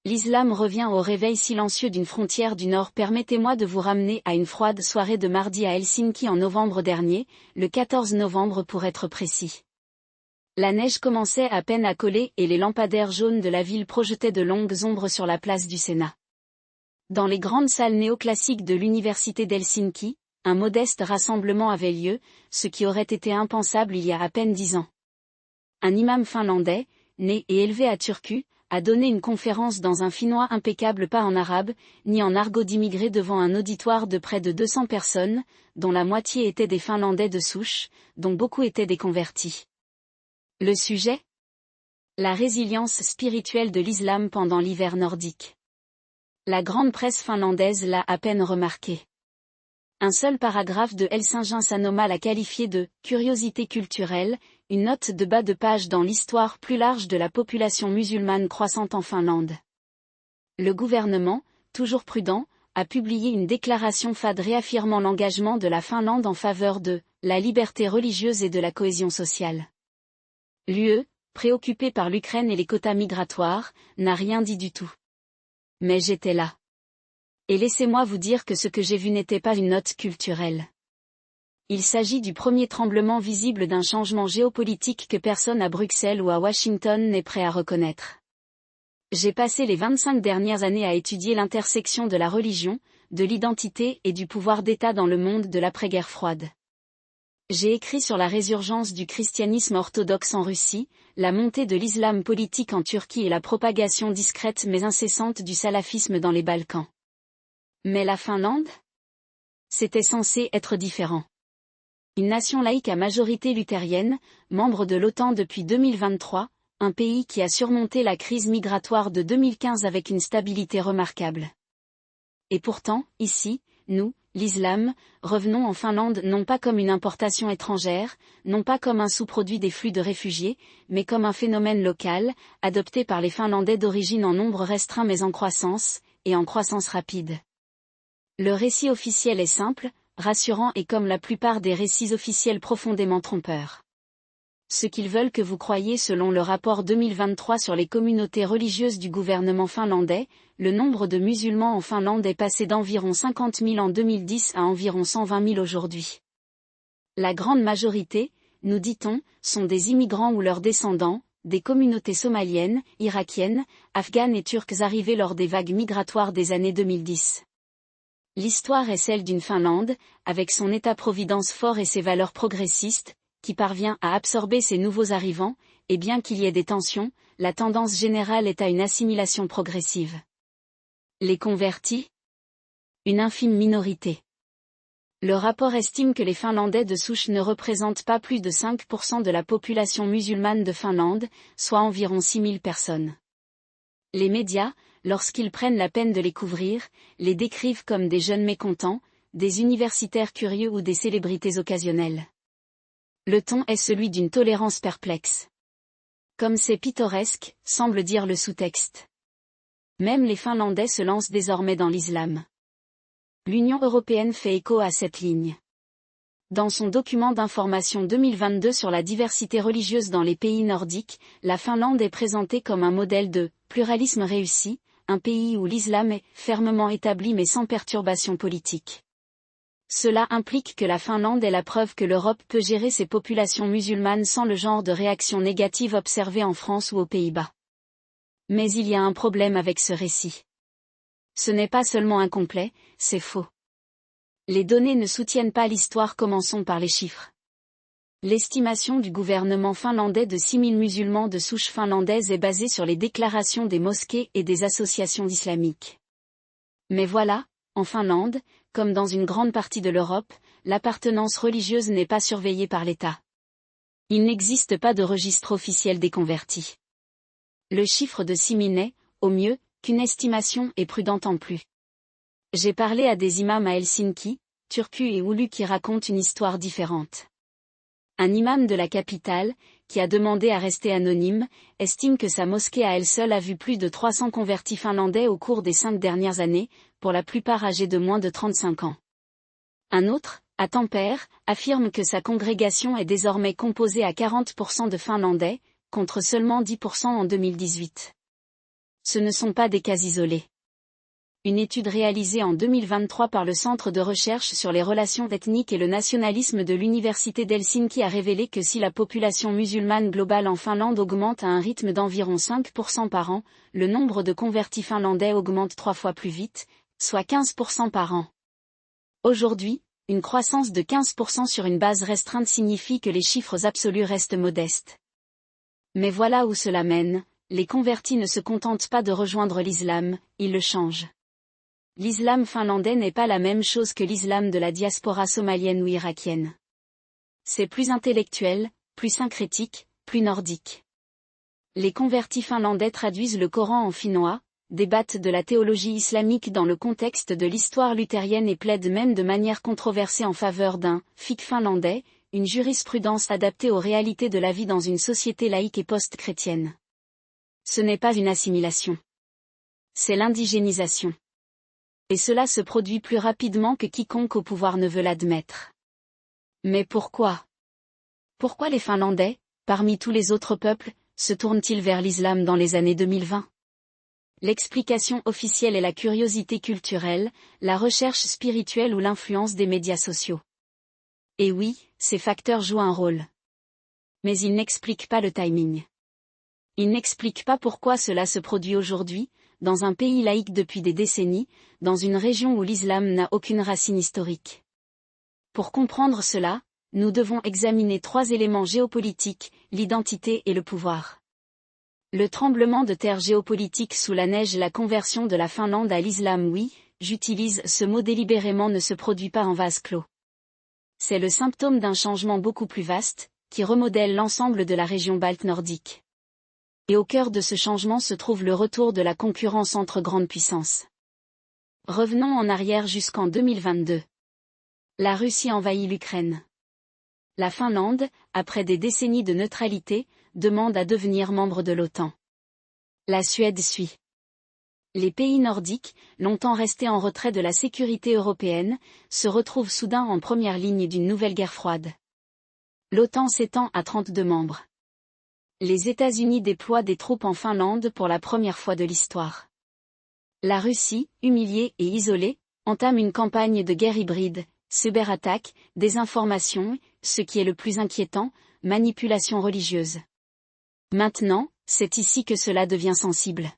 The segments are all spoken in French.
L'islam revient au réveil silencieux d'une frontière du Nord. Permettez-moi de vous ramener à une froide soirée de mardi à Helsinki en novembre dernier, le 14 novembre pour être précis. La neige commençait à peine à coller et les lampadaires jaunes de la ville projetaient de longues ombres sur la place du Sénat. Dans les grandes salles néoclassiques de l'université d'Helsinki, un modeste rassemblement avait lieu, ce qui aurait été impensable il y a à peine 10 ans. Un imam finlandais, né et élevé à Turku, a donné une conférence dans un finnois impeccable, pas en arabe, ni en argot d'immigrés, devant un auditoire de près de 200 personnes, dont la moitié étaient des Finlandais de souche, dont beaucoup étaient des convertis. Le sujet ? La résilience spirituelle de l'islam pendant l'hiver nordique. La grande presse finlandaise l'a à peine remarqué. Un seul paragraphe de Helsingin Sanomat l'a qualifié de « curiosité culturelle », une note de bas de page dans l'histoire plus large de la population musulmane croissante en Finlande. Le gouvernement, toujours prudent, a publié une déclaration fade réaffirmant l'engagement de la Finlande en faveur de la liberté religieuse et de la cohésion sociale. L'UE, préoccupée par l'Ukraine et les quotas migratoires, n'a rien dit du tout. Mais j'étais là. Et laissez-moi vous dire que ce que j'ai vu n'était pas une note culturelle. Il s'agit du premier tremblement visible d'un changement géopolitique que personne à Bruxelles ou à Washington n'est prêt à reconnaître. J'ai passé les 25 dernières années à étudier l'intersection de la religion, de l'identité et du pouvoir d'État dans le monde de l'après-guerre froide. J'ai écrit sur la résurgence du christianisme orthodoxe en Russie, la montée de l'islam politique en Turquie et la propagation discrète mais incessante du salafisme dans les Balkans. Mais la Finlande ? C'était censé être différent. Une nation laïque à majorité luthérienne, membre de l'OTAN depuis 2023, un pays qui a surmonté la crise migratoire de 2015 avec une stabilité remarquable. Et pourtant, ici, nous, l'islam, revenons en Finlande non pas comme une importation étrangère, non pas comme un sous-produit des flux de réfugiés, mais comme un phénomène local, adopté par les Finlandais d'origine en nombre restreint mais en croissance, et en croissance rapide. Le récit officiel est simple, rassurant et comme la plupart des récits officiels profondément trompeurs. Ce qu'ils veulent que vous croyiez selon le rapport 2023 sur les communautés religieuses du gouvernement finlandais, le nombre de musulmans en Finlande est passé d'environ 50 000 en 2010 à environ 120 000 aujourd'hui. La grande majorité, nous dit-on, sont des immigrants ou leurs descendants, des communautés somaliennes, irakiennes, afghanes et turques arrivées lors des vagues migratoires des années 2010. L'histoire est celle d'une Finlande, avec son État-providence fort et ses valeurs progressistes, qui parvient à absorber ces nouveaux arrivants, et bien qu'il y ait des tensions, la tendance générale est à une assimilation progressive. Les convertis ? Une infime minorité. Le rapport estime que les Finlandais de souche ne représentent pas plus de 5% de la population musulmane de Finlande, soit environ 6 000 personnes. Les médias, lorsqu'ils prennent la peine de les couvrir, les décrivent comme des jeunes mécontents, des universitaires curieux ou des célébrités occasionnelles. Le ton est celui d'une tolérance perplexe. Comme c'est pittoresque, semble dire le sous-texte. Même les Finlandais se lancent désormais dans l'islam. L'Union européenne fait écho à cette ligne. Dans son document d'information 2022 sur la diversité religieuse dans les pays nordiques, la Finlande est présentée comme un modèle de pluralisme réussi, un pays où l'islam est fermement établi mais sans perturbation politique. Cela implique que la Finlande est la preuve que l'Europe peut gérer ses populations musulmanes sans le genre de réaction négative observée en France ou aux Pays-Bas. Mais il y a un problème avec ce récit. Ce n'est pas seulement incomplet, c'est faux. Les données ne soutiennent pas l'histoire, commençons par les chiffres. L'estimation du gouvernement finlandais de 6 000 musulmans de souche finlandaise est basée sur les déclarations des mosquées et des associations islamiques. Mais voilà, en Finlande, comme dans une grande partie de l'Europe, l'appartenance religieuse n'est pas surveillée par l'État. Il n'existe pas de registre officiel des convertis. Le chiffre de 6 000 n'est, au mieux, qu'une estimation et prudente en plus. J'ai parlé à des imams à Helsinki, Turku et Oulu qui racontent une histoire différente. Un imam de la capitale, qui a demandé à rester anonyme, estime que sa mosquée à elle seule a vu plus de 300 convertis finlandais au cours des 5 dernières années, pour la plupart âgés de moins de 35 ans. Un autre, à Tampere, affirme que sa congrégation est désormais composée à 40% de Finlandais, contre seulement 10% en 2018. Ce ne sont pas des cas isolés. Une étude réalisée en 2023 par le Centre de recherche sur les relations ethniques et le nationalisme de l'Université d'Helsinki a révélé que si la population musulmane globale en Finlande augmente à un rythme d'environ 5% par an, le nombre de convertis finlandais augmente 3 fois plus vite, soit 15% par an. Aujourd'hui, une croissance de 15% sur une base restreinte signifie que les chiffres absolus restent modestes. Mais voilà où cela mène, les convertis ne se contentent pas de rejoindre l'islam, ils le changent. L'islam finlandais n'est pas la même chose que l'islam de la diaspora somalienne ou irakienne. C'est plus intellectuel, plus syncrétique, plus nordique. Les convertis finlandais traduisent le Coran en finnois, débattent de la théologie islamique dans le contexte de l'histoire luthérienne et plaident même de manière controversée en faveur d'un « fiqh finlandais », une jurisprudence adaptée aux réalités de la vie dans une société laïque et post-chrétienne. Ce n'est pas une assimilation. C'est l'indigénisation. Et cela se produit plus rapidement que quiconque au pouvoir ne veut l'admettre. Mais pourquoi? Pourquoi les Finlandais, parmi tous les autres peuples, se tournent-ils vers l'islam dans les années 2020? L'explication officielle est la curiosité culturelle, la recherche spirituelle ou l'influence des médias sociaux. Et oui, ces facteurs jouent un rôle. Mais ils n'expliquent pas le timing. Ils n'expliquent pas pourquoi cela se produit aujourd'hui, dans un pays laïque depuis des décennies, dans une région où l'islam n'a aucune racine historique. Pour comprendre cela, nous devons examiner 3 éléments géopolitiques, l'identité et le pouvoir. Le tremblement de terre géopolitique sous la neige et la conversion de la Finlande à l'islam, oui, j'utilise ce mot délibérément, ne se produit pas en vase clos. C'est le symptôme d'un changement beaucoup plus vaste, qui remodèle l'ensemble de la région balte nordique. Et au cœur de ce changement se trouve le retour de la concurrence entre grandes puissances. Revenons en arrière jusqu'en 2022. La Russie envahit l'Ukraine. La Finlande, après des décennies de neutralité, demande à devenir membre de l'OTAN. La Suède suit. Les pays nordiques, longtemps restés en retrait de la sécurité européenne, se retrouvent soudain en première ligne d'une nouvelle guerre froide. L'OTAN s'étend à 32 membres. Les États-Unis déploient des troupes en Finlande pour la première fois de l'histoire. La Russie, humiliée et isolée, entame une campagne de guerre hybride, cyberattaques, désinformation, ce qui est le plus inquiétant, manipulation religieuse. Maintenant, c'est ici que cela devient sensible.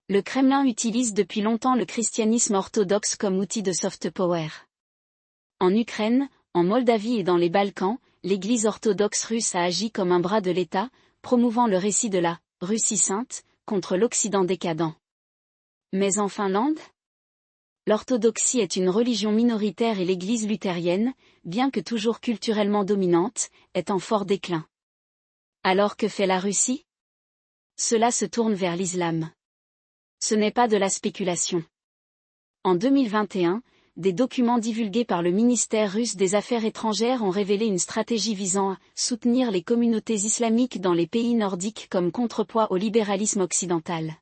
Le Kremlin utilise depuis longtemps le christianisme orthodoxe comme outil de soft power. En Ukraine, en Moldavie et dans les Balkans, l'Église orthodoxe russe a agi comme un bras de l'État, promouvant le récit de la « Russie sainte » contre l'Occident décadent. Mais en Finlande? L'orthodoxie est une religion minoritaire et l'Église luthérienne, bien que toujours culturellement dominante, est en fort déclin. Alors que fait la Russie? Cela se tourne vers l'islam. Ce n'est pas de la spéculation. En 2021, des documents divulgués par le ministère russe des Affaires étrangères ont révélé une stratégie visant à soutenir les communautés islamiques dans les pays nordiques comme contrepoids au libéralisme occidental.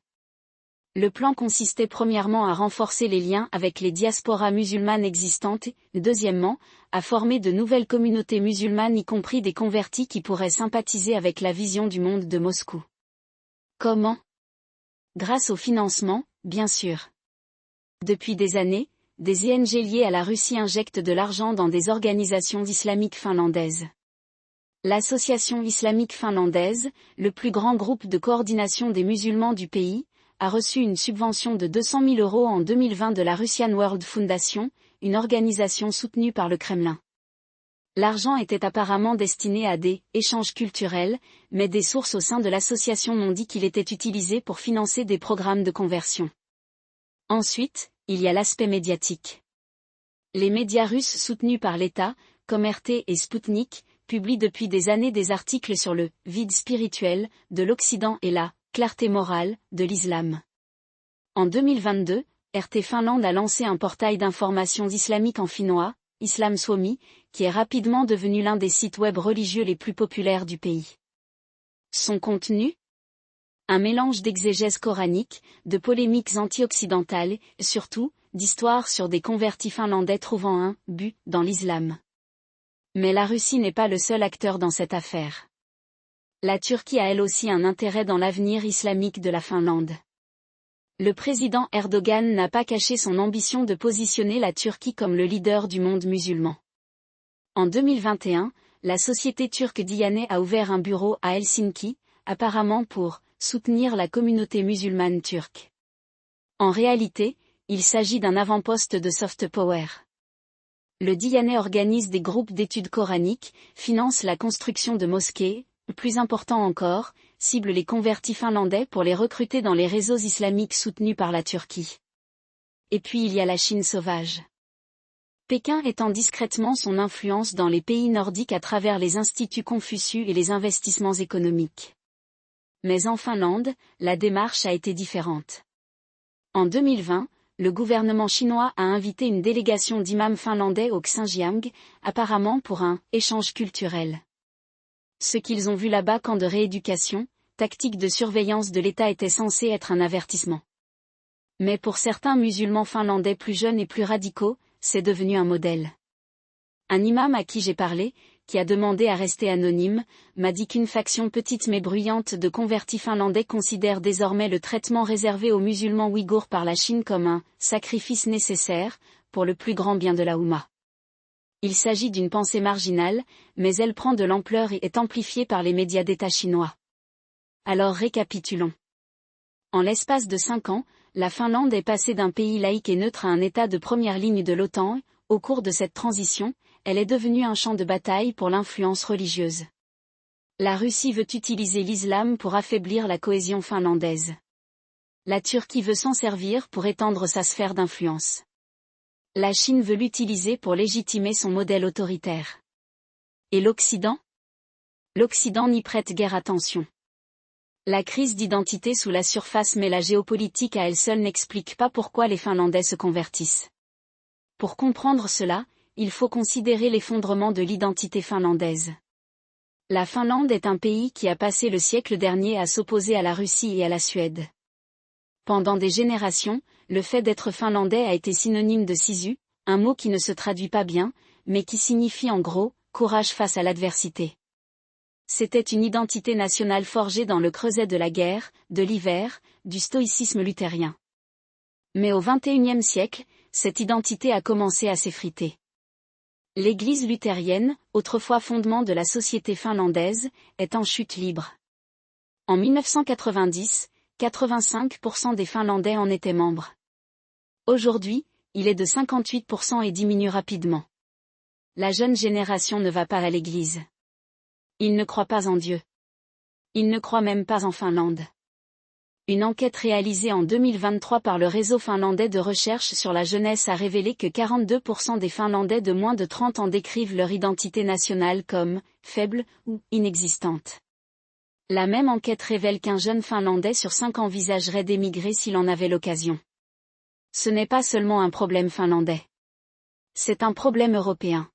Le plan consistait premièrement à renforcer les liens avec les diasporas musulmanes existantes et, deuxièmement, à former de nouvelles communautés musulmanes y compris des convertis qui pourraient sympathiser avec la vision du monde de Moscou. Comment? Grâce au financement, bien sûr. Depuis des années, des ONG liées à la Russie injectent de l'argent dans des organisations islamiques finlandaises. L'Association islamique finlandaise, le plus grand groupe de coordination des musulmans du pays, a reçu une subvention de 200 000 € en 2020 de la Russian World Foundation, une organisation soutenue par le Kremlin. L'argent était apparemment destiné à des « échanges culturels », mais des sources au sein de l'association m'ont dit qu'il était utilisé pour financer des programmes de conversion. Ensuite, il y a l'aspect médiatique. Les médias russes soutenus par l'État, comme RT et Sputnik, publient depuis des années des articles sur le « vide spirituel » de l'Occident et la « clarté morale » de l'islam. En 2022, RT Finlande a lancé un portail d'informations islamiques en finnois, Islam Suomi, qui est rapidement devenu l'un des sites web religieux les plus populaires du pays. Son contenu? Un mélange d'exégèse coranique, de polémiques anti-occidentales, et surtout, d'histoires sur des convertis finlandais trouvant un « but » dans l'islam. Mais la Russie n'est pas le seul acteur dans cette affaire. La Turquie a elle aussi un intérêt dans l'avenir islamique de la Finlande. Le président Erdogan n'a pas caché son ambition de positionner la Turquie comme le leader du monde musulman. En 2021, la société turque Diyanet a ouvert un bureau à Helsinki, apparemment pour soutenir la communauté musulmane turque. En réalité, il s'agit d'un avant-poste de soft power. Le Diyanet organise des groupes d'études coraniques, finance la construction de mosquées, plus important encore, cible les convertis finlandais pour les recruter dans les réseaux islamiques soutenus par la Turquie. Et puis il y a la Chine sauvage. Pékin étend discrètement son influence dans les pays nordiques à travers les instituts Confucius et les investissements économiques. Mais en Finlande, la démarche a été différente. En 2020, le gouvernement chinois a invité une délégation d'imams finlandais au Xinjiang, apparemment pour un « échange culturel ». Ce qu'ils ont vu là-bas, camp de rééducation, tactique de surveillance de l'État, était censé être un avertissement. Mais pour certains musulmans finlandais plus jeunes et plus radicaux, c'est devenu un modèle. Un imam à qui j'ai parlé, qui a demandé à rester anonyme, m'a dit qu'une faction petite mais bruyante de convertis finlandais considère désormais le traitement réservé aux musulmans ouïghours par la Chine comme un « sacrifice nécessaire » pour le plus grand bien de la Oumma. Il s'agit d'une pensée marginale, mais elle prend de l'ampleur et est amplifiée par les médias d'État chinois. Alors récapitulons. En l'espace de 5 ans, la Finlande est passée d'un pays laïque et neutre à un État de première ligne de l'OTAN. Au cours de cette transition, elle est devenue un champ de bataille pour l'influence religieuse. La Russie veut utiliser l'islam pour affaiblir la cohésion finlandaise. La Turquie veut s'en servir pour étendre sa sphère d'influence. La Chine veut l'utiliser pour légitimer son modèle autoritaire. Et l'Occident ? L'Occident n'y prête guère attention. La crise d'identité sous la surface, mais la géopolitique à elle seule n'explique pas pourquoi les Finlandais se convertissent. Pour comprendre cela, il faut considérer l'effondrement de l'identité finlandaise. La Finlande est un pays qui a passé le siècle dernier à s'opposer à la Russie et à la Suède. Pendant des générations, le fait d'être finlandais a été synonyme de sisu, un mot qui ne se traduit pas bien, mais qui signifie en gros « courage face à l'adversité ». C'était une identité nationale forgée dans le creuset de la guerre, de l'hiver, du stoïcisme luthérien. Mais au XXIe siècle, cette identité a commencé à s'effriter. L'Église luthérienne, autrefois fondement de la société finlandaise, est en chute libre. En 1990, 85% des Finlandais en étaient membres. Aujourd'hui, il est de 58% et diminue rapidement. La jeune génération ne va pas à l'église. Ils ne croient pas en Dieu. Ils ne croient même pas en Finlande. Une enquête réalisée en 2023 par le réseau finlandais de recherche sur la jeunesse a révélé que 42% des Finlandais de moins de 30 ans décrivent leur identité nationale comme faible ou inexistante. La même enquête révèle qu'un jeune Finlandais sur 5 envisagerait d'émigrer s'il en avait l'occasion. Ce n'est pas seulement un problème finlandais. C'est un problème européen.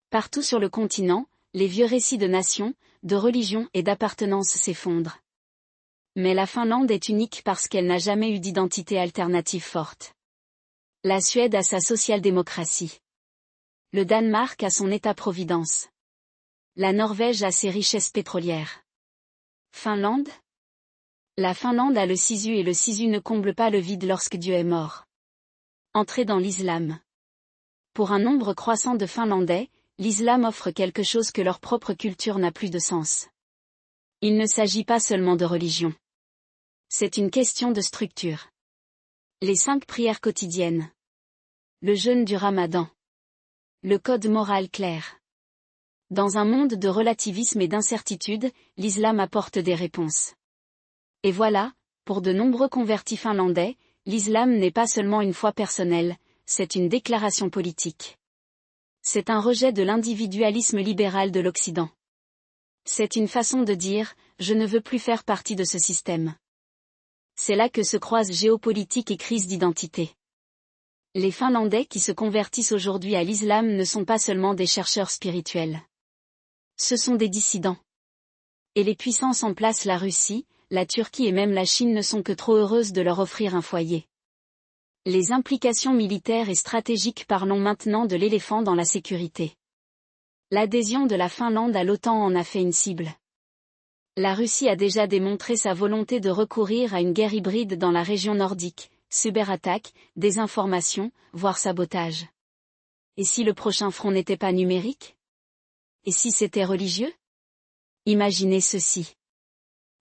Partout sur le continent, les vieux récits de nation, de religion et d'appartenance s'effondrent. Mais la Finlande est unique parce qu'elle n'a jamais eu d'identité alternative forte. La Suède a sa social-démocratie. Le Danemark a son État-providence. La Norvège a ses richesses pétrolières. Finlande ? La Finlande a le sisu et le sisu ne comble pas le vide lorsque Dieu est mort. Entrer dans l'islam. Pour un nombre croissant de Finlandais, l'islam offre quelque chose que leur propre culture n'a plus de sens. Il ne s'agit pas seulement de religion. C'est une question de structure. Les 5 prières quotidiennes. Le jeûne du Ramadan. Le code moral clair. Dans un monde de relativisme et d'incertitude, l'islam apporte des réponses. Et voilà, pour de nombreux convertis finlandais, l'islam n'est pas seulement une foi personnelle, c'est une déclaration politique. C'est un rejet de l'individualisme libéral de l'Occident. C'est une façon de dire « je ne veux plus faire partie de ce système ». C'est là que se croisent géopolitique et crise d'identité. Les Finlandais qui se convertissent aujourd'hui à l'islam ne sont pas seulement des chercheurs spirituels. Ce sont des dissidents. Et les puissances en place, la Russie, la Turquie et même la Chine ne sont que trop heureuses de leur offrir un foyer. Les implications militaires et stratégiques. Parlons maintenant de l'éléphant dans la sécurité. L'adhésion de la Finlande à l'OTAN en a fait une cible. La Russie a déjà démontré sa volonté de recourir à une guerre hybride dans la région nordique, cyberattaque, désinformation, voire sabotage. Et si le prochain front n'était pas numérique? Et si c'était religieux? Imaginez ceci.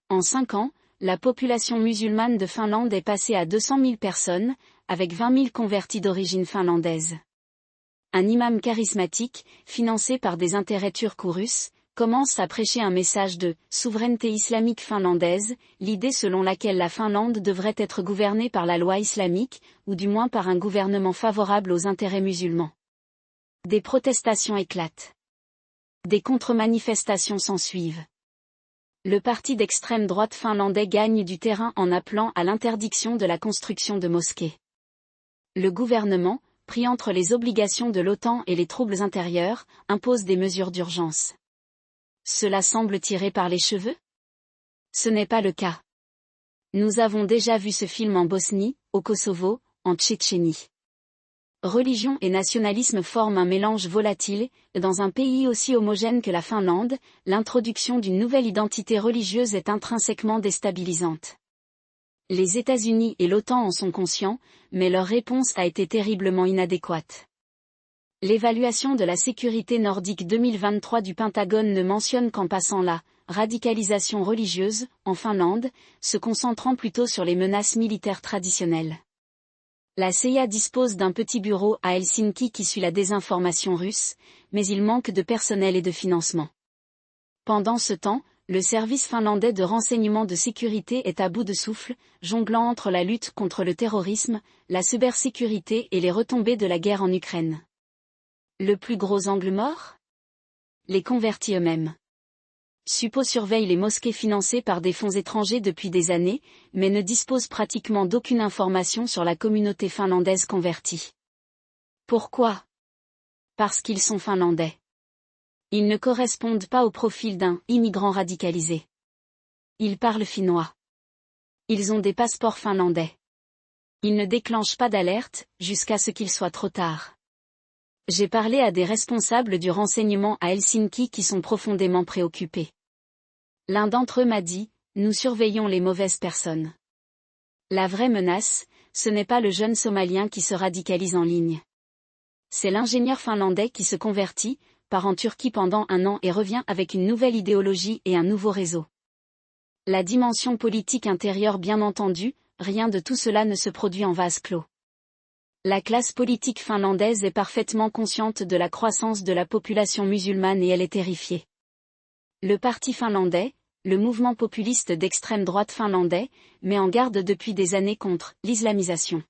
En 5 ans, la population musulmane de Finlande est passée à 200 000 personnes, avec 20 000 convertis d'origine finlandaise. Un imam charismatique, financé par des intérêts turcs ou russes, commence à prêcher un message de « souveraineté islamique finlandaise », l'idée selon laquelle la Finlande devrait être gouvernée par la loi islamique, ou du moins par un gouvernement favorable aux intérêts musulmans. Des protestations éclatent. Des contre-manifestations s'ensuivent. Le parti d'extrême droite finlandais gagne du terrain en appelant à l'interdiction de la construction de mosquées. Le gouvernement, pris entre les obligations de l'OTAN et les troubles intérieurs, impose des mesures d'urgence. Cela semble tiré par les cheveux? Ce n'est pas le cas. Nous avons déjà vu ce film en Bosnie, au Kosovo, en Tchétchénie. Religion et nationalisme forment un mélange volatile, dans un pays aussi homogène que la Finlande, l'introduction d'une nouvelle identité religieuse est intrinsèquement déstabilisante. Les États-Unis et l'OTAN en sont conscients, mais leur réponse a été terriblement inadéquate. L'évaluation de la sécurité nordique 2023 du Pentagone ne mentionne qu'en passant la radicalisation religieuse, en Finlande, se concentrant plutôt sur les menaces militaires traditionnelles. La CIA dispose d'un petit bureau à Helsinki qui suit la désinformation russe, mais il manque de personnel et de financement. Pendant ce temps, le service finlandais de renseignement de sécurité est à bout de souffle, jonglant entre la lutte contre le terrorisme, la cybersécurité et les retombées de la guerre en Ukraine. Le plus gros angle mort? Les convertis eux-mêmes. Suppo surveille les mosquées financées par des fonds étrangers depuis des années, mais ne dispose pratiquement d'aucune information sur la communauté finlandaise convertie. Pourquoi? Parce qu'ils sont finlandais. Ils ne correspondent pas au profil d'un immigrant radicalisé. Ils parlent finnois. Ils ont des passeports finlandais. Ils ne déclenchent pas d'alerte, jusqu'à ce qu'il soit trop tard. J'ai parlé à des responsables du renseignement à Helsinki qui sont profondément préoccupés. L'un d'entre eux m'a dit, nous surveillons les mauvaises personnes. La vraie menace, ce n'est pas le jeune Somalien qui se radicalise en ligne. C'est l'ingénieur finlandais qui se convertit, part en Turquie pendant 1 an et revient avec une nouvelle idéologie et un nouveau réseau. La dimension politique intérieure bien entendu, rien de tout cela ne se produit en vase clos. La classe politique finlandaise est parfaitement consciente de la croissance de la population musulmane et elle est terrifiée. Le parti finlandais, le mouvement populiste d'extrême droite finlandais, met en garde depuis des années contre l'islamisation.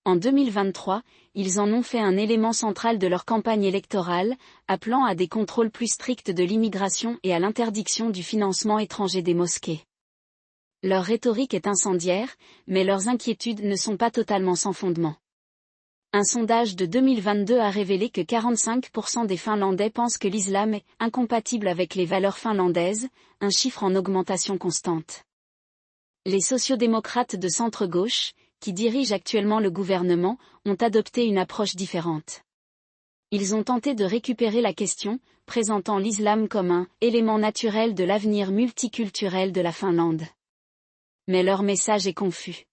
En 2023, ils en ont fait un élément central de leur campagne électorale, appelant à des contrôles plus stricts de l'immigration et à l'interdiction du financement étranger des mosquées. Leur rhétorique est incendiaire, mais leurs inquiétudes ne sont pas totalement sans fondement. Un sondage de 2022 a révélé que 45% des Finlandais pensent que l'islam est incompatible avec les valeurs finlandaises, un chiffre en augmentation constante. Les sociodémocrates de centre-gauche, qui dirigent actuellement le gouvernement, ont adopté une approche différente. Ils ont tenté de récupérer la question, présentant l'islam comme un élément naturel de l'avenir multiculturel de la Finlande. Mais leur message est confus.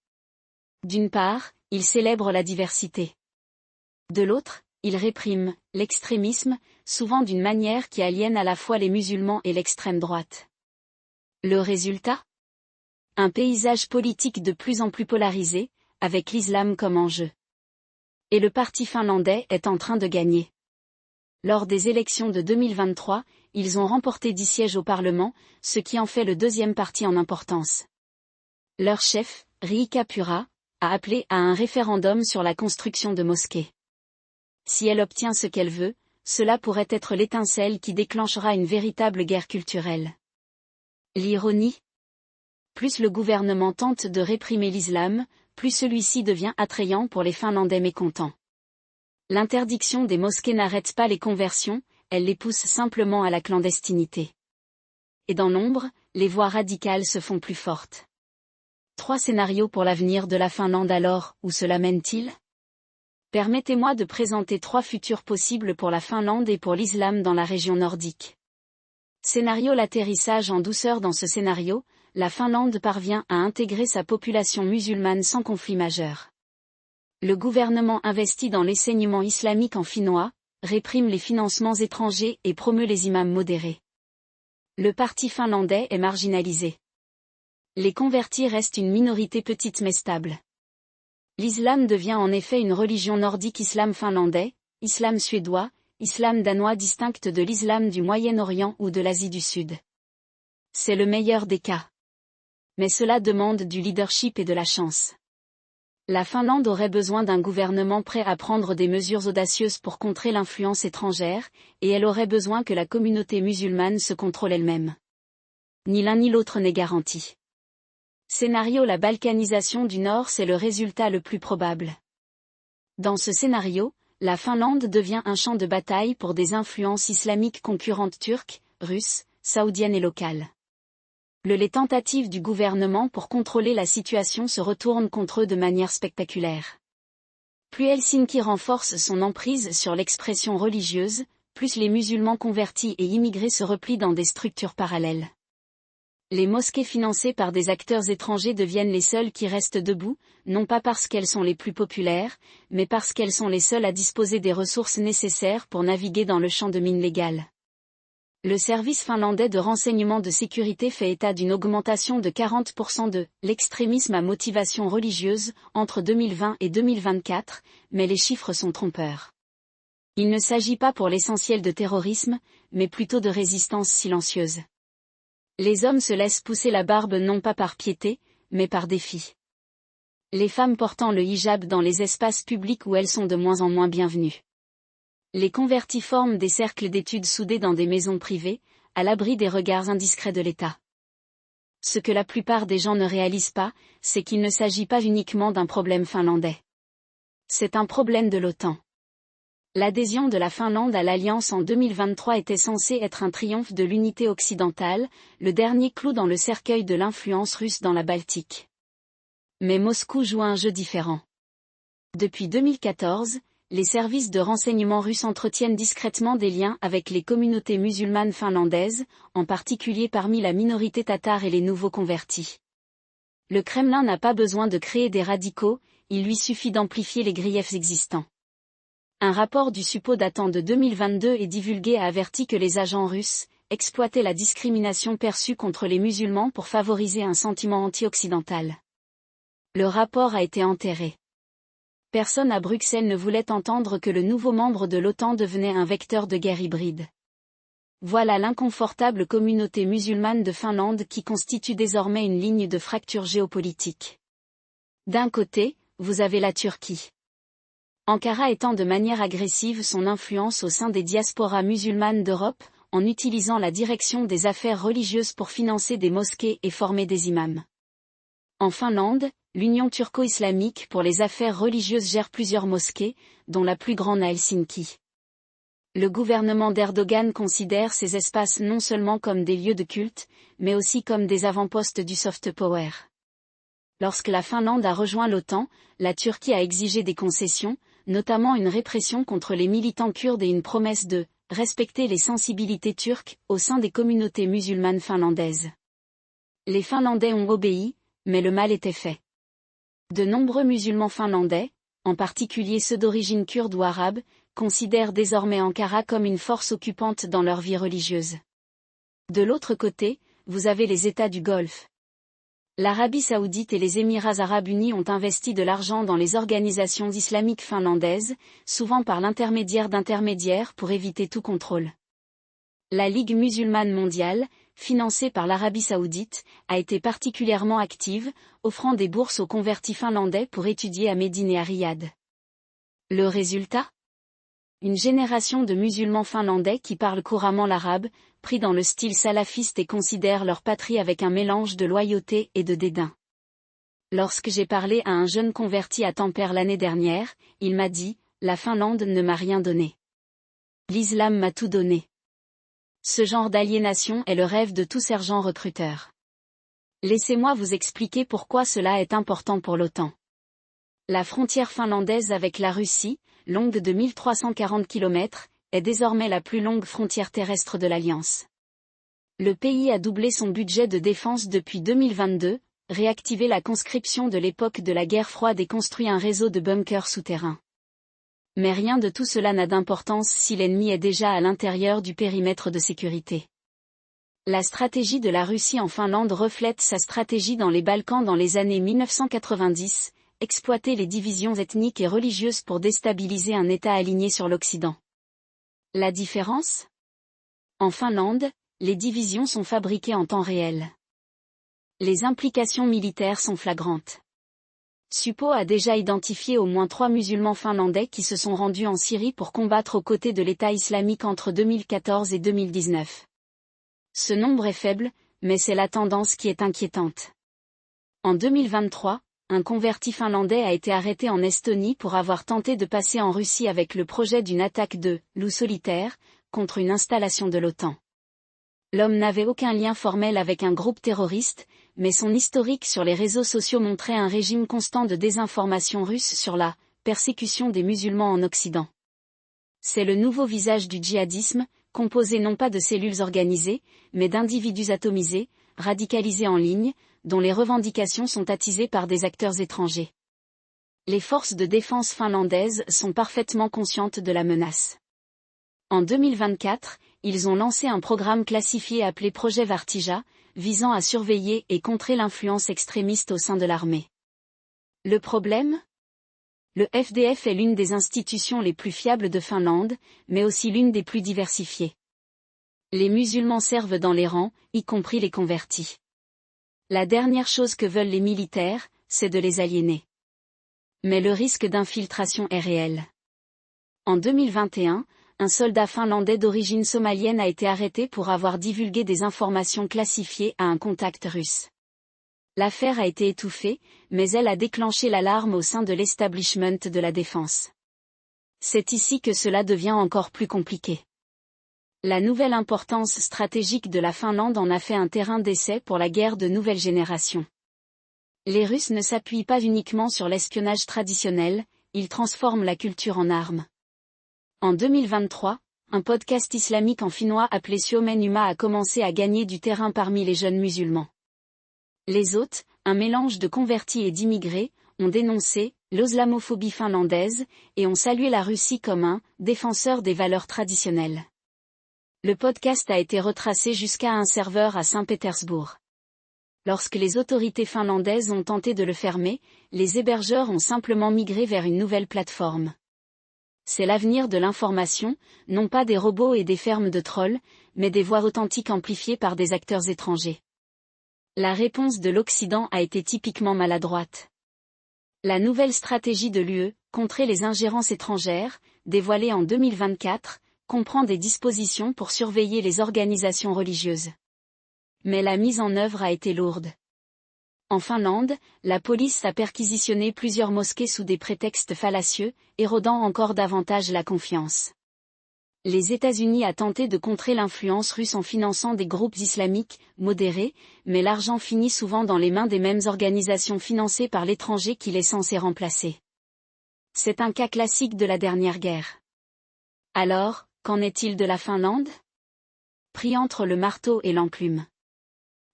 D'une part, ils célèbrent la diversité. De l'autre, ils répriment l'extrémisme, souvent d'une manière qui aliène à la fois les musulmans et l'extrême droite. Le résultat? Un paysage politique de plus en plus polarisé, avec l'islam comme enjeu. Et le parti finlandais est en train de gagner. Lors des élections de 2023, ils ont remporté 10 sièges au Parlement, ce qui en fait le 2e parti en importance. Leur chef, Riikka Purra, a appelé à un référendum sur la construction de mosquées. Si elle obtient ce qu'elle veut, cela pourrait être l'étincelle qui déclenchera une véritable guerre culturelle. L'ironie? Plus le gouvernement tente de réprimer l'islam, plus celui-ci devient attrayant pour les Finlandais mécontents. L'interdiction des mosquées n'arrête pas les conversions, elle les pousse simplement à la clandestinité. Et dans l'ombre, les voix radicales se font plus fortes. 3 scénarios pour l'avenir de la Finlande alors, où cela mène-t-il? Permettez-moi de présenter 3 futurs possibles pour la Finlande et pour l'islam dans la région nordique. Scénario. L'atterrissage en douceur. Dans ce scénario, la Finlande parvient à intégrer sa population musulmane sans conflit majeur. Le gouvernement investit dans l'enseignement islamique en finnois, réprime les financements étrangers et promeut les imams modérés. Le parti finlandais est marginalisé. Les convertis restent une minorité petite mais stable. L'islam devient en effet une religion nordique. Islam finlandais, islam suédois, islam danois distincte de l'islam du Moyen-Orient ou de l'Asie du Sud. C'est le meilleur des cas. Mais cela demande du leadership et de la chance. La Finlande aurait besoin d'un gouvernement prêt à prendre des mesures audacieuses pour contrer l'influence étrangère, et elle aurait besoin que la communauté musulmane se contrôle elle-même. Ni l'un ni l'autre n'est garanti. Scénario. La balkanisation du Nord. C'est le résultat le plus probable. Dans ce scénario, la Finlande devient un champ de bataille pour des influences islamiques concurrentes turques, russes, saoudiennes et locales. Les tentatives du gouvernement pour contrôler la situation se retournent contre eux de manière spectaculaire. Plus Helsinki renforce son emprise sur l'expression religieuse, plus les musulmans convertis et immigrés se replient dans des structures parallèles. Les mosquées financées par des acteurs étrangers deviennent les seules qui restent debout, non pas parce qu'elles sont les plus populaires, mais parce qu'elles sont les seules à disposer des ressources nécessaires pour naviguer dans le champ de mines légales. Le service finlandais de renseignement de sécurité fait état d'une augmentation de 40% de l'extrémisme à motivation religieuse entre 2020 et 2024, mais les chiffres sont trompeurs. Il ne s'agit pas pour l'essentiel de terrorisme, mais plutôt de résistance silencieuse. Les hommes se laissent pousser la barbe non pas par piété, mais par défi. Les femmes portant le hijab dans les espaces publics où elles sont de moins en moins bienvenues. Les convertis forment des cercles d'études soudés dans des maisons privées, à l'abri des regards indiscrets de l'État. Ce que la plupart des gens ne réalisent pas, c'est qu'il ne s'agit pas uniquement d'un problème finlandais. C'est un problème de l'OTAN. L'adhésion de la Finlande à l'Alliance en 2023 était censée être un triomphe de l'unité occidentale, le dernier clou dans le cercueil de l'influence russe dans la Baltique. Mais Moscou joue un jeu différent. Depuis 2014, les services de renseignement russes entretiennent discrètement des liens avec les communautés musulmanes finlandaises, en particulier parmi la minorité tatare et les nouveaux convertis. Le Kremlin n'a pas besoin de créer des radicaux, il lui suffit d'amplifier les griefs existants. Un rapport du SUPO datant de 2022 et divulgué a averti que les agents russes exploitaient la discrimination perçue contre les musulmans pour favoriser un sentiment anti-occidental. Le rapport a été enterré. Personne à Bruxelles ne voulait entendre que le nouveau membre de l'OTAN devenait un vecteur de guerre hybride. Voilà l'inconfortable communauté musulmane de Finlande qui constitue désormais une ligne de fracture géopolitique. D'un côté, vous avez la Turquie. Ankara étend de manière agressive son influence au sein des diasporas musulmanes d'Europe, en utilisant la direction des affaires religieuses pour financer des mosquées et former des imams. En Finlande, l'Union turco-islamique pour les affaires religieuses gère plusieurs mosquées, dont la plus grande à Helsinki. Le gouvernement d'Erdogan considère ces espaces non seulement comme des lieux de culte, mais aussi comme des avant-postes du soft power. Lorsque la Finlande a rejoint l'OTAN, la Turquie a exigé des concessions, notamment une répression contre les militants kurdes et une promesse de respecter les sensibilités turques au sein des communautés musulmanes finlandaises. Les Finlandais ont obéi, mais le mal était fait. De nombreux musulmans finlandais, en particulier ceux d'origine kurde ou arabe, considèrent désormais Ankara comme une force occupante dans leur vie religieuse. De l'autre côté, vous avez les États du Golfe. L'Arabie saoudite et les Émirats arabes unis ont investi de l'argent dans les organisations islamiques finlandaises, souvent par l'intermédiaire d'intermédiaires pour éviter tout contrôle. La Ligue musulmane mondiale, financée par l'Arabie saoudite, a été particulièrement active, offrant des bourses aux convertis finlandais pour étudier à Médine et à Riyad. Le résultat ? Une génération de musulmans finlandais qui parlent couramment l'arabe, pris dans le style salafiste et considèrent leur patrie avec un mélange de loyauté et de dédain. Lorsque j'ai parlé à un jeune converti à Tampere l'année dernière, il m'a dit « La Finlande ne m'a rien donné. L'islam m'a tout donné ». Ce genre d'aliénation est le rêve de tout sergent recruteur. Laissez-moi vous expliquer pourquoi cela est important pour l'OTAN. La frontière finlandaise avec la Russie, longue de 1340 km, est désormais la plus longue frontière terrestre de l'Alliance. Le pays a doublé son budget de défense depuis 2022, réactivé la conscription de l'époque de la guerre froide et construit un réseau de bunkers souterrains. Mais rien de tout cela n'a d'importance si l'ennemi est déjà à l'intérieur du périmètre de sécurité. La stratégie de la Russie en Finlande reflète sa stratégie dans les Balkans dans les années 1990, exploiter les divisions ethniques et religieuses pour déstabiliser un État aligné sur l'Occident. La différence ? En Finlande, les divisions sont fabriquées en temps réel. Les implications militaires sont flagrantes. Suppo a déjà identifié au moins 3 musulmans finlandais qui se sont rendus en Syrie pour combattre aux côtés de l'État islamique entre 2014 et 2019. Ce nombre est faible, mais c'est la tendance qui est inquiétante. En 2023, un converti finlandais a été arrêté en Estonie pour avoir tenté de passer en Russie avec le projet d'une attaque de « loup solitaire » contre une installation de l'OTAN. L'homme n'avait aucun lien formel avec un groupe terroriste, mais son historique sur les réseaux sociaux montrait un régime constant de désinformation russe sur la persécution des musulmans en Occident. C'est le nouveau visage du djihadisme, composé non pas de cellules organisées, mais d'individus atomisés, radicalisés en ligne, dont les revendications sont attisées par des acteurs étrangers. Les forces de défense finlandaises sont parfaitement conscientes de la menace. En 2024, ils ont lancé un programme classifié appelé Projet Vartija, visant à surveiller et contrer l'influence extrémiste au sein de l'armée. Le problème ? Le FDF est l'une des institutions les plus fiables de Finlande, mais aussi l'une des plus diversifiées. Les musulmans servent dans les rangs, y compris les convertis. La dernière chose que veulent les militaires, c'est de les aliéner. Mais le risque d'infiltration est réel. En 2021, un soldat finlandais d'origine somalienne a été arrêté pour avoir divulgué des informations classifiées à un contact russe. L'affaire a été étouffée, mais elle a déclenché l'alarme au sein de l'establishment de la défense. C'est ici que cela devient encore plus compliqué. La nouvelle importance stratégique de la Finlande en a fait un terrain d'essai pour la guerre de nouvelle génération. Les Russes ne s'appuient pas uniquement sur l'espionnage traditionnel, ils transforment la culture en armes. En 2023, un podcast islamique en finnois appelé Suomen Uma a commencé à gagner du terrain parmi les jeunes musulmans. Les hôtes, un mélange de convertis et d'immigrés, ont dénoncé l'islamophobie finlandaise et ont salué la Russie comme un défenseur des valeurs traditionnelles. Le podcast a été retracé jusqu'à un serveur à Saint-Pétersbourg. Lorsque les autorités finlandaises ont tenté de le fermer, les hébergeurs ont simplement migré vers une nouvelle plateforme. C'est l'avenir de l'information, non pas des robots et des fermes de trolls, mais des voix authentiques amplifiées par des acteurs étrangers. La réponse de l'Occident a été typiquement maladroite. La nouvelle stratégie de l'UE, contrer les ingérences étrangères, dévoilée en 2024, comprend des dispositions pour surveiller les organisations religieuses. Mais la mise en œuvre a été lourde. En Finlande, la police a perquisitionné plusieurs mosquées sous des prétextes fallacieux, érodant encore davantage la confiance. Les États-Unis ont tenté de contrer l'influence russe en finançant des groupes islamiques, modérés, mais l'argent finit souvent dans les mains des mêmes organisations financées par l'étranger qu'il est censé remplacer. C'est un cas classique de la dernière guerre. Alors, qu'en est-il de la Finlande ? Pris entre le marteau et l'enclume.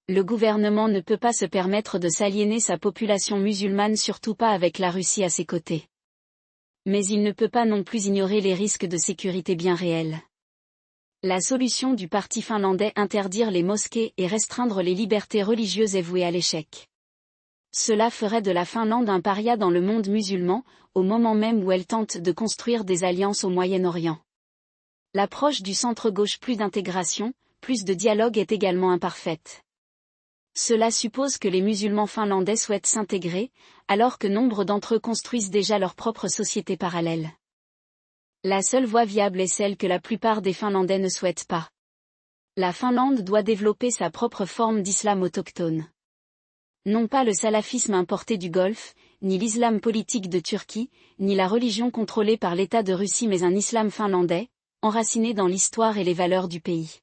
Le gouvernement ne peut pas se permettre de s'aliéner sa population musulmane, surtout pas avec la Russie à ses côtés. Mais il ne peut pas non plus ignorer les risques de sécurité bien réels. La solution du parti finlandais interdire les mosquées et restreindre les libertés religieuses est vouée à l'échec. Cela ferait de la Finlande un paria dans le monde musulman, au moment même où elle tente de construire des alliances au Moyen-Orient. L'approche du centre-gauche plus d'intégration, plus de dialogue est également imparfaite. Cela suppose que les musulmans finlandais souhaitent s'intégrer, alors que nombre d'entre eux construisent déjà leur propre société parallèle. La seule voie viable est celle que la plupart des Finlandais ne souhaitent pas. La Finlande doit développer sa propre forme d'islam autochtone. Non pas le salafisme importé du Golfe, ni l'islam politique de Turquie, ni la religion contrôlée par l'État de Russie, mais un islam finlandais, enraciné dans l'histoire et les valeurs du pays.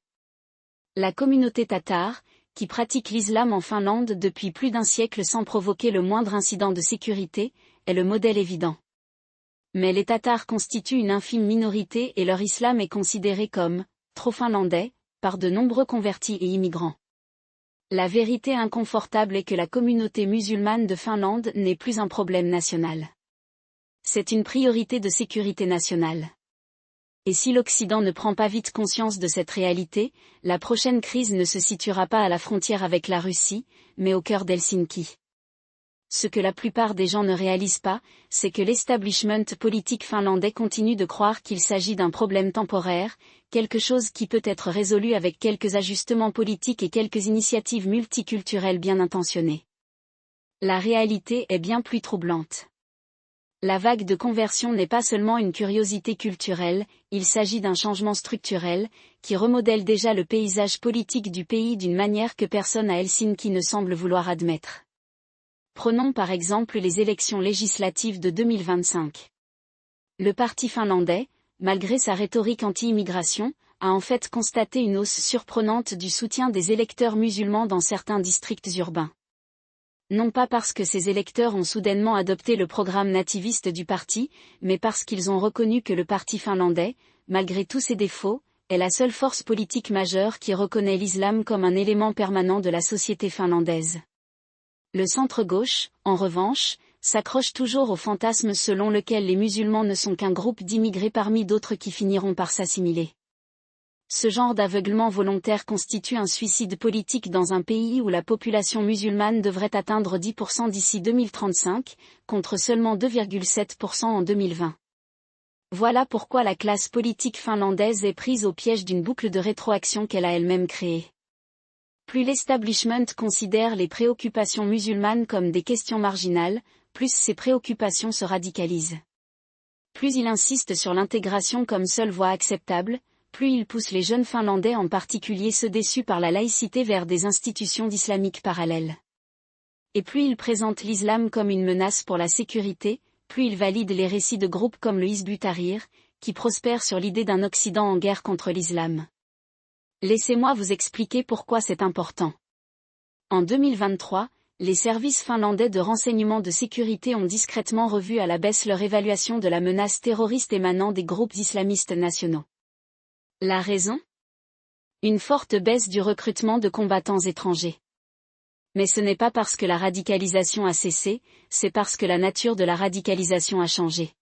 La communauté tatare, qui pratique l'islam en Finlande depuis plus d'un siècle sans provoquer le moindre incident de sécurité, est le modèle évident. Mais les Tatars constituent une infime minorité et leur islam est considéré comme trop finlandais, par de nombreux convertis et immigrants. La vérité inconfortable est que la communauté musulmane de Finlande n'est plus un problème national. C'est une priorité de sécurité nationale. Et si l'Occident ne prend pas vite conscience de cette réalité, la prochaine crise ne se situera pas à la frontière avec la Russie, mais au cœur d'Helsinki. Ce que la plupart des gens ne réalisent pas, c'est que l'establishment politique finlandais continue de croire qu'il s'agit d'un problème temporaire, quelque chose qui peut être résolu avec quelques ajustements politiques et quelques initiatives multiculturelles bien intentionnées. La réalité est bien plus troublante. La vague de conversion n'est pas seulement une curiosité culturelle, il s'agit d'un changement structurel, qui remodèle déjà le paysage politique du pays d'une manière que personne à Helsinki ne semble vouloir admettre. Prenons par exemple les élections législatives de 2025. Le parti finlandais, malgré sa rhétorique anti-immigration, a en fait constaté une hausse surprenante du soutien des électeurs musulmans dans certains districts urbains. Non pas parce que ces électeurs ont soudainement adopté le programme nativiste du parti, mais parce qu'ils ont reconnu que le parti finlandais, malgré tous ses défauts, est la seule force politique majeure qui reconnaît l'islam comme un élément permanent de la société finlandaise. Le centre-gauche, en revanche, s'accroche toujours au fantasme selon lequel les musulmans ne sont qu'un groupe d'immigrés parmi d'autres qui finiront par s'assimiler. Ce genre d'aveuglement volontaire constitue un suicide politique dans un pays où la population musulmane devrait atteindre 10% d'ici 2035, contre seulement 2,7% en 2020. Voilà pourquoi la classe politique finlandaise est prise au piège d'une boucle de rétroaction qu'elle a elle-même créée. Plus l'establishment considère les préoccupations musulmanes comme des questions marginales, plus ces préoccupations se radicalisent. Plus il insiste sur l'intégration comme seule voie acceptable, plus il pousse les jeunes Finlandais en particulier ceux déçus par la laïcité vers des institutions islamiques parallèles. Et plus il présente l'islam comme une menace pour la sécurité, plus il valide les récits de groupes comme le Hizb ut-Tahrir, qui prospèrent sur l'idée d'un Occident en guerre contre l'islam. Laissez-moi vous expliquer pourquoi c'est important. En 2023, les services finlandais de renseignement de sécurité ont discrètement revu à la baisse leur évaluation de la menace terroriste émanant des groupes islamistes nationaux. La raison ? Une forte baisse du recrutement de combattants étrangers. Mais ce n'est pas parce que la radicalisation a cessé, c'est parce que la nature de la radicalisation a changé.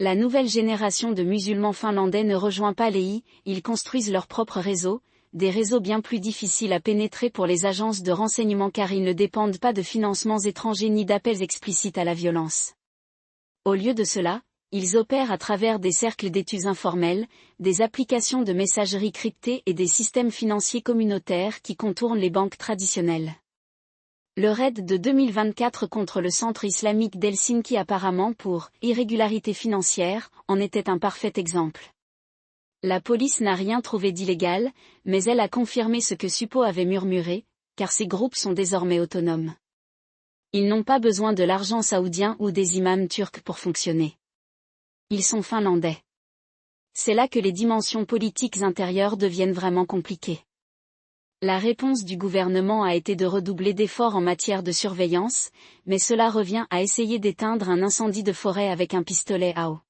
La nouvelle génération de musulmans finlandais ne rejoint pas l'EI, ils construisent leur propre réseau, des réseaux bien plus difficiles à pénétrer pour les agences de renseignement car ils ne dépendent pas de financements étrangers ni d'appels explicites à la violence. Au lieu de cela, ils opèrent à travers des cercles d'études informels, des applications de messagerie cryptées et des systèmes financiers communautaires qui contournent les banques traditionnelles. Le raid de 2024 contre le centre islamique d'Helsinki apparemment pour « irrégularité financière » en était un parfait exemple. La police n'a rien trouvé d'illégal, mais elle a confirmé ce que Supo avait murmuré, car ces groupes sont désormais autonomes. Ils n'ont pas besoin de l'argent saoudien ou des imams turcs pour fonctionner. Ils sont finlandais. C'est là que les dimensions politiques intérieures deviennent vraiment compliquées. La réponse du gouvernement a été de redoubler d'efforts en matière de surveillance, mais cela revient à essayer d'éteindre un incendie de forêt avec un pistolet à eau.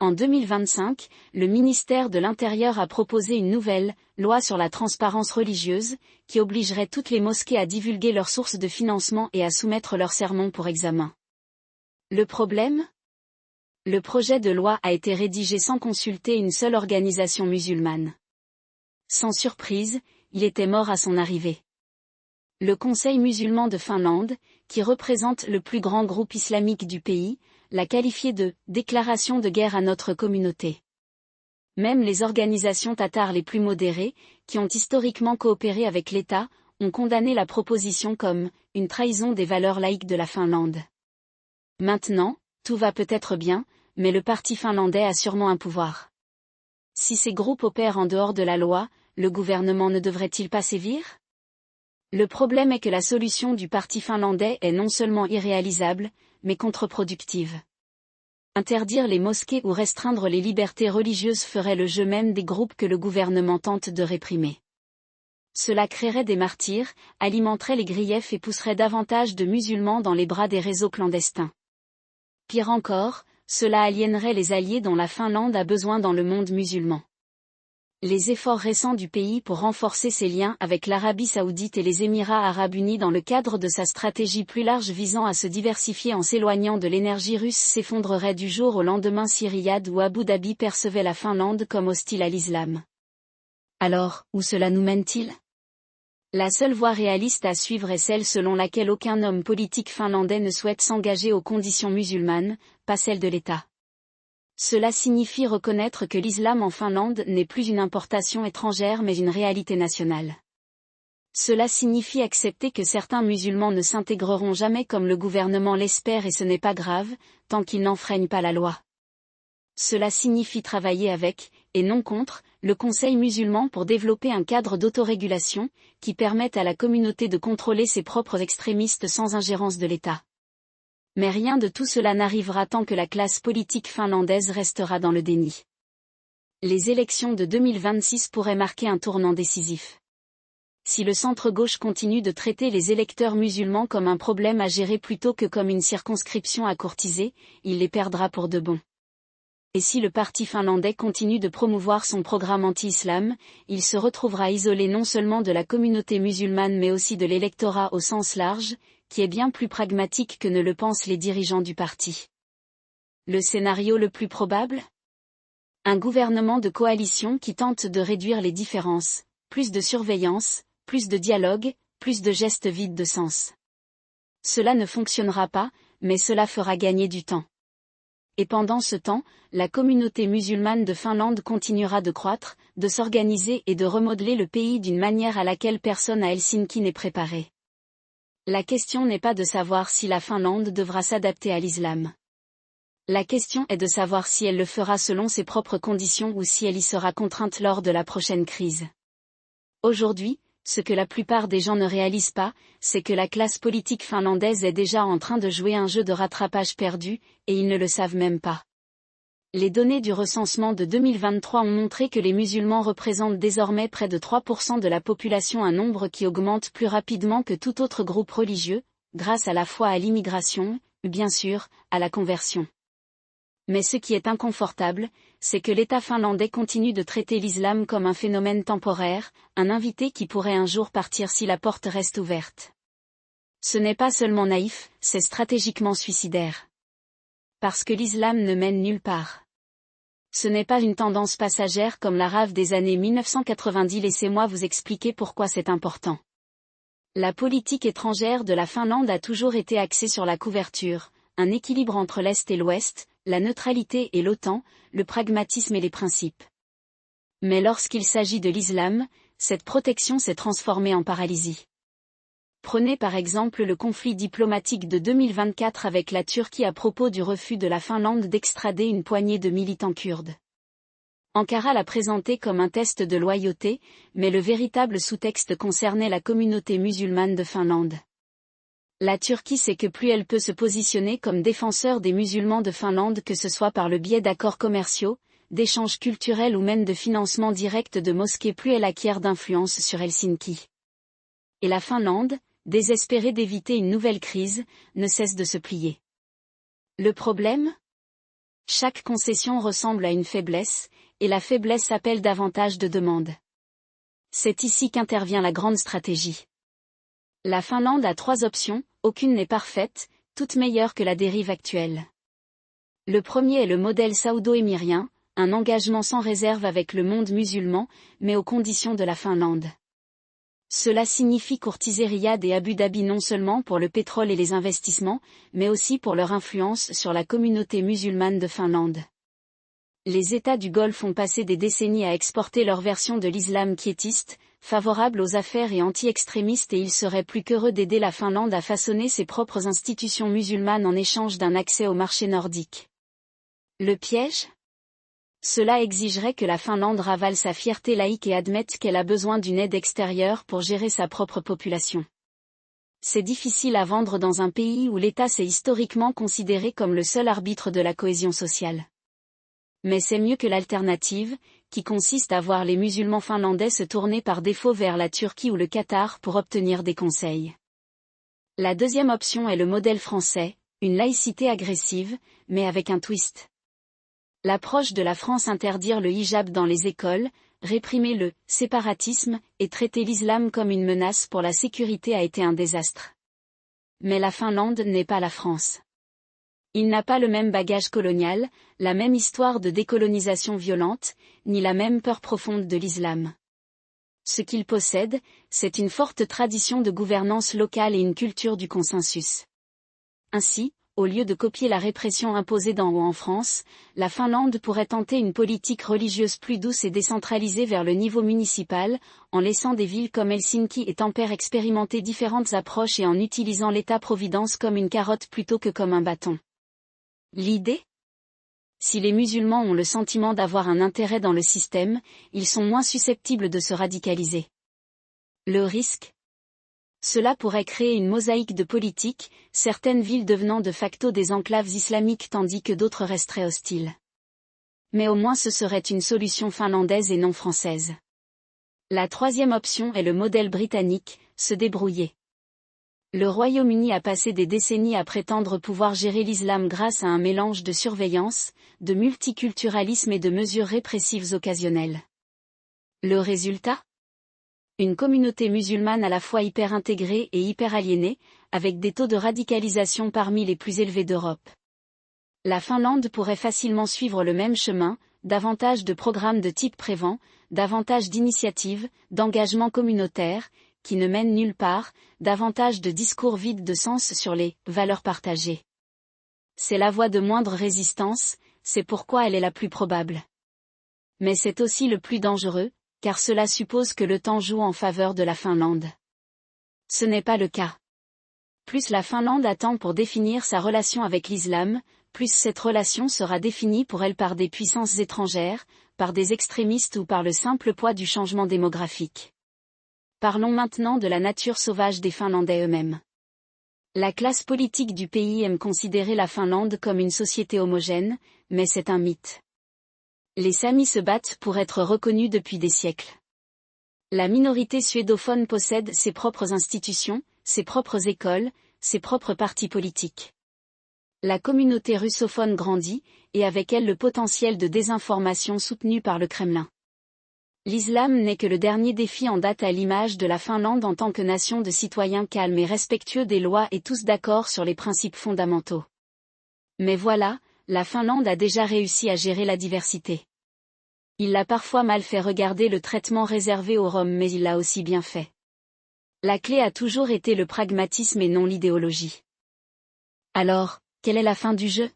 En 2025, le ministère de l'Intérieur a proposé une nouvelle loi sur la transparence religieuse, qui obligerait toutes les mosquées à divulguer leurs sources de financement et à soumettre leurs sermons pour examen. Le problème ? Le projet de loi a été rédigé sans consulter une seule organisation musulmane. Sans surprise, il était mort à son arrivée. Le Conseil musulman de Finlande, qui représente le plus grand groupe islamique du pays, l'a qualifié de « déclaration de guerre à notre communauté ». Même les organisations tatares les plus modérées, qui ont historiquement coopéré avec l'État, ont condamné la proposition comme « une trahison des valeurs laïques de la Finlande ». Maintenant, tout va peut-être bien, mais le parti finlandais a sûrement un pouvoir. Si ces groupes opèrent en dehors de la loi, le gouvernement ne devrait-il pas sévir ? Le problème est que la solution du parti finlandais est non seulement irréalisable, mais contre-productive. Interdire les mosquées ou restreindre les libertés religieuses ferait le jeu même des groupes que le gouvernement tente de réprimer. Cela créerait des martyrs, alimenterait les griefs et pousserait davantage de musulmans dans les bras des réseaux clandestins. Pire encore, cela aliénerait les alliés dont la Finlande a besoin dans le monde musulman. Les efforts récents du pays pour renforcer ses liens avec l'Arabie Saoudite et les Émirats Arabes Unis dans le cadre de sa stratégie plus large visant à se diversifier en s'éloignant de l'énergie russe s'effondreraient du jour au lendemain si Riyad ou Abu Dhabi percevaient la Finlande comme hostile à l'islam. Alors, où cela nous mène-t-il ? La seule voie réaliste à suivre est celle selon laquelle aucun homme politique finlandais ne souhaite s'engager aux conditions musulmanes, pas celles de l'État. Cela signifie reconnaître que l'islam en Finlande n'est plus une importation étrangère mais une réalité nationale. Cela signifie accepter que certains musulmans ne s'intégreront jamais comme le gouvernement l'espère et ce n'est pas grave, tant qu'ils n'enfreignent pas la loi. Cela signifie travailler avec, et non contre, le Conseil musulman pour développer un cadre d'autorégulation, qui permette à la communauté de contrôler ses propres extrémistes sans ingérence de l'État. Mais rien de tout cela n'arrivera tant que la classe politique finlandaise restera dans le déni. Les élections de 2026 pourraient marquer un tournant décisif. Si le centre-gauche continue de traiter les électeurs musulmans comme un problème à gérer plutôt que comme une circonscription à courtiser, il les perdra pour de bon. Et si le parti finlandais continue de promouvoir son programme anti-islam, il se retrouvera isolé non seulement de la communauté musulmane mais aussi de l'électorat au sens large, qui est bien plus pragmatique que ne le pensent les dirigeants du parti. Le scénario le plus probable ? Un gouvernement de coalition qui tente de réduire les différences, plus de surveillance, plus de dialogue, plus de gestes vides de sens. Cela ne fonctionnera pas, mais cela fera gagner du temps. Et pendant ce temps, la communauté musulmane de Finlande continuera de croître, de s'organiser et de remodeler le pays d'une manière à laquelle personne à Helsinki n'est préparé. La question n'est pas de savoir si la Finlande devra s'adapter à l'islam. La question est de savoir si elle le fera selon ses propres conditions ou si elle y sera contrainte lors de la prochaine crise. Aujourd'hui, ce que la plupart des gens ne réalisent pas, c'est que la classe politique finlandaise est déjà en train de jouer un jeu de rattrapage perdu, et ils ne le savent même pas. Les données du recensement de 2023 ont montré que les musulmans représentent désormais près de 3% de la population, un nombre qui augmente plus rapidement que tout autre groupe religieux, grâce à la foi à l'immigration, bien sûr, à la conversion. Mais ce qui est inconfortable, c'est que l'État finlandais continue de traiter l'islam comme un phénomène temporaire, un invité qui pourrait un jour partir si la porte reste ouverte. Ce n'est pas seulement naïf, c'est stratégiquement suicidaire. Parce que l'islam ne mène nulle part. Ce n'est pas une tendance passagère comme la rave des années 1990. Laissez-moi vous expliquer pourquoi c'est important. La politique étrangère de la Finlande a toujours été axée sur la couverture, un équilibre entre l'Est et l'Ouest, la neutralité et l'OTAN, le pragmatisme et les principes. Mais lorsqu'il s'agit de l'islam, cette protection s'est transformée en paralysie. Prenez par exemple le conflit diplomatique de 2024 avec la Turquie à propos du refus de la Finlande d'extrader une poignée de militants kurdes. Ankara l'a présenté comme un test de loyauté, mais le véritable sous-texte concernait la communauté musulmane de Finlande. La Turquie sait que plus elle peut se positionner comme défenseur des musulmans de Finlande, que ce soit par le biais d'accords commerciaux, d'échanges culturels ou même de financement direct de mosquées, plus elle acquiert d'influence sur Helsinki. Et la Finlande, désespérée d'éviter une nouvelle crise, ne cesse de se plier. Le problème ? Chaque concession ressemble à une faiblesse, et la faiblesse appelle davantage de demandes. C'est ici qu'intervient la grande stratégie. La Finlande a 3 options, aucune n'est parfaite, toutes meilleures que la dérive actuelle. Le premier est le modèle saoudo-émirien, un engagement sans réserve avec le monde musulman, mais aux conditions de la Finlande. Cela signifie courtiser Riyad et Abu Dhabi non seulement pour le pétrole et les investissements, mais aussi pour leur influence sur la communauté musulmane de Finlande. Les États du Golfe ont passé des décennies à exporter leur version de l'islam quiétiste, favorable aux affaires et anti-extrémiste, et ils seraient plus qu'heureux d'aider la Finlande à façonner ses propres institutions musulmanes en échange d'un accès au marché nordique. Le piège ? Cela exigerait que la Finlande ravale sa fierté laïque et admette qu'elle a besoin d'une aide extérieure pour gérer sa propre population. C'est difficile à vendre dans un pays où l'État s'est historiquement considéré comme le seul arbitre de la cohésion sociale. Mais c'est mieux que l'alternative, qui consiste à voir les musulmans finlandais se tourner par défaut vers la Turquie ou le Qatar pour obtenir des conseils. La deuxième option est le modèle français, une laïcité agressive, mais avec un twist. L'approche de la France: interdire le hijab dans les écoles, réprimer le séparatisme et traiter l'islam comme une menace pour la sécurité a été un désastre. Mais la Finlande n'est pas la France. Il n'a pas le même bagage colonial, la même histoire de décolonisation violente, ni la même peur profonde de l'islam. Ce qu'il possède, c'est une forte tradition de gouvernance locale et une culture du consensus. Ainsi, au lieu de copier la répression imposée d'en haut en France, la Finlande pourrait tenter une politique religieuse plus douce et décentralisée vers le niveau municipal, en laissant des villes comme Helsinki et Tampere expérimenter différentes approches et en utilisant l'État-providence comme une carotte plutôt que comme un bâton. L'idée ? Si les musulmans ont le sentiment d'avoir un intérêt dans le système, ils sont moins susceptibles de se radicaliser. Le risque ? Cela pourrait créer une mosaïque de politique, certaines villes devenant de facto des enclaves islamiques tandis que d'autres resteraient hostiles. Mais au moins ce serait une solution finlandaise et non française. La troisième option est le modèle britannique, se débrouiller. Le Royaume-Uni a passé des décennies à prétendre pouvoir gérer l'islam grâce à un mélange de surveillance, de multiculturalisme et de mesures répressives occasionnelles. Le résultat ? Une communauté musulmane à la fois hyper intégrée et hyper aliénée, avec des taux de radicalisation parmi les plus élevés d'Europe. La Finlande pourrait facilement suivre le même chemin, davantage de programmes de type Prévent, davantage d'initiatives, d'engagement communautaire, qui ne mènent nulle part, davantage de discours vides de sens sur les valeurs partagées. C'est la voie de moindre résistance, c'est pourquoi elle est la plus probable. Mais c'est aussi le plus dangereux, car cela suppose que le temps joue en faveur de la Finlande. Ce n'est pas le cas. Plus la Finlande attend pour définir sa relation avec l'islam, plus cette relation sera définie pour elle par des puissances étrangères, par des extrémistes ou par le simple poids du changement démographique. Parlons maintenant de la nature sauvage des Finlandais eux-mêmes. La classe politique du pays aime considérer la Finlande comme une société homogène, mais c'est un mythe. Les Samis se battent pour être reconnus depuis des siècles. La minorité suédophone possède ses propres institutions, ses propres écoles, ses propres partis politiques. La communauté russophone grandit, et avec elle le potentiel de désinformation soutenu par le Kremlin. L'islam n'est que le dernier défi en date à l'image de la Finlande en tant que nation de citoyens calmes et respectueux des lois et tous d'accord sur les principes fondamentaux. Mais voilà, la Finlande a déjà réussi à gérer la diversité. Il l'a parfois mal fait regarder le traitement réservé aux Roms mais il l'a aussi bien fait. La clé a toujours été le pragmatisme et non l'idéologie. Alors, quelle est la fin du jeu ?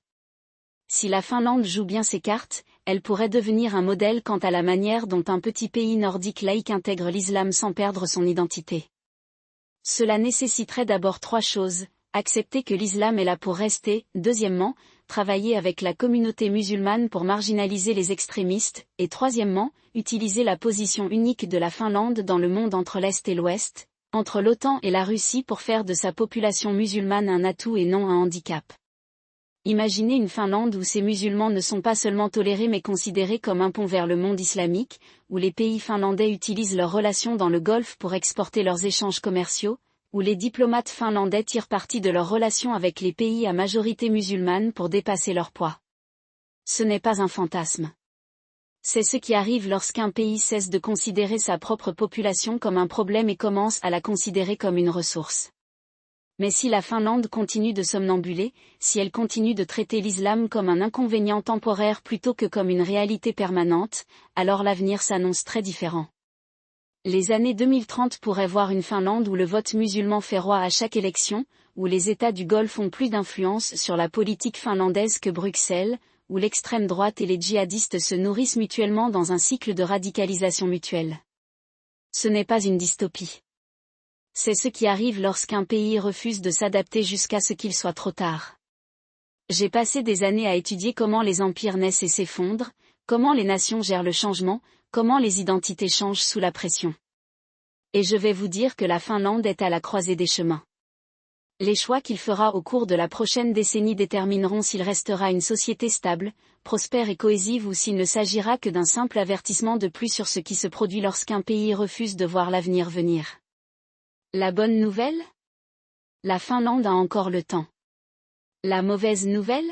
Si la Finlande joue bien ses cartes, elle pourrait devenir un modèle quant à la manière dont un petit pays nordique laïque intègre l'islam sans perdre son identité. Cela nécessiterait d'abord 3 choses, accepter que l'islam est là pour rester, deuxièmement, travailler avec la communauté musulmane pour marginaliser les extrémistes, et troisièmement, utiliser la position unique de la Finlande dans le monde entre l'Est et l'Ouest, entre l'OTAN et la Russie pour faire de sa population musulmane un atout et non un handicap. Imaginez une Finlande où ces musulmans ne sont pas seulement tolérés mais considérés comme un pont vers le monde islamique, où les pays finlandais utilisent leurs relations dans le Golfe pour exporter leurs échanges commerciaux, où les diplomates finlandais tirent parti de leurs relations avec les pays à majorité musulmane pour dépasser leur poids. Ce n'est pas un fantasme. C'est ce qui arrive lorsqu'un pays cesse de considérer sa propre population comme un problème et commence à la considérer comme une ressource. Mais si la Finlande continue de somnambuler, si elle continue de traiter l'islam comme un inconvénient temporaire plutôt que comme une réalité permanente, alors l'avenir s'annonce très différent. Les années 2030 pourraient voir une Finlande où le vote musulman fait roi à chaque élection, où les États du Golfe ont plus d'influence sur la politique finlandaise que Bruxelles, où l'extrême droite et les djihadistes se nourrissent mutuellement dans un cycle de radicalisation mutuelle. Ce n'est pas une dystopie. C'est ce qui arrive lorsqu'un pays refuse de s'adapter jusqu'à ce qu'il soit trop tard. J'ai passé des années à étudier comment les empires naissent et s'effondrent, comment les nations gèrent le changement, comment les identités changent sous la pression. Et je vais vous dire que la Finlande est à la croisée des chemins. Les choix qu'il fera au cours de la prochaine décennie détermineront s'il restera une société stable, prospère et cohésive ou s'il ne s'agira que d'un simple avertissement de plus sur ce qui se produit lorsqu'un pays refuse de voir l'avenir venir. La bonne nouvelle ? La Finlande a encore le temps. La mauvaise nouvelle ?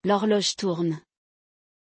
L'horloge tourne.